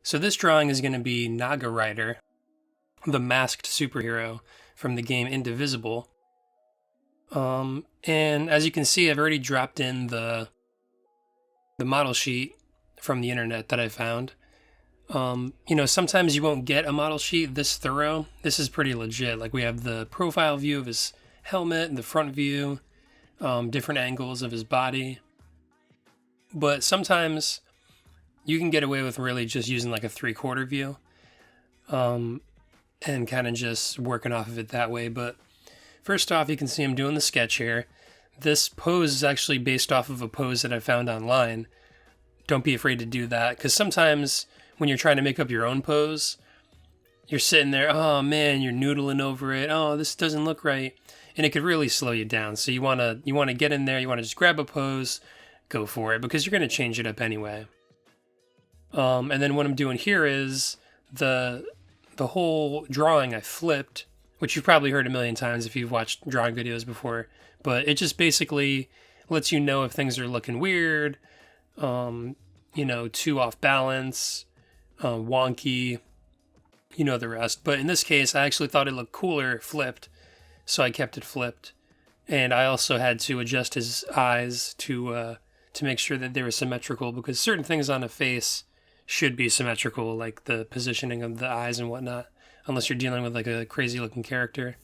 So this drawing is going to be Naga, the masked superhero from the game Indivisible. And as you can see, I've already dropped in the model sheet from the internet that I found. Sometimes you won't get a model sheet this thorough. This is pretty legit. Like, we have the profile view of his helmet and the front view, different angles of his body. But sometimes you can get away with really just using like a 3/4 view, and kind of just working off of it that way. But first off, you can see I'm doing the sketch here. This pose is actually based off of a pose that I found online. Don't be afraid to do that, because sometimes when you're trying to make up your own pose, you're sitting there, oh man, you're noodling over it. Oh, this doesn't look right. And it could really slow you down. So you want to get in there, you want to just grab a pose, go for it, because you're going to change it up anyway. And then what I'm doing here is the whole drawing I flipped, which you've probably heard a million times if you've watched drawing videos before, but it just basically lets you know if things are looking weird, too off balance, wonky, the rest. But in this case, I actually thought it looked cooler flipped, so I kept it flipped. And I also had to adjust his eyes to make sure that they were symmetrical, because certain things on a face should be symmetrical, like the positioning of the eyes and whatnot, unless you're dealing with like a crazy looking character.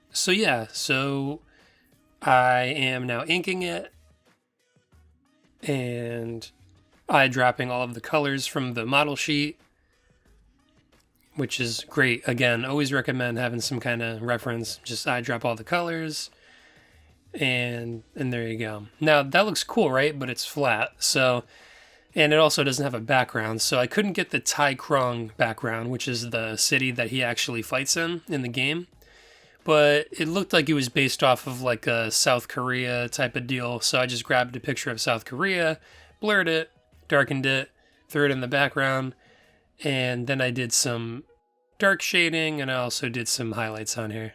So yeah, I am now inking it, and eye-dropping all of the colors from the model sheet, which is great. Again, always recommend having some kind of reference. Just eye-drop all the colors, and there you go. Now, that looks cool, right? But it's flat, and it also doesn't have a background, so I couldn't get the Tai Krong background, which is the city that he actually fights in the game. But it looked like it was based off of like a South Korea type of deal, so I just grabbed a picture of South Korea, blurred it, darkened it, threw it in the background, and then I did some dark shading, and I also did some highlights on here.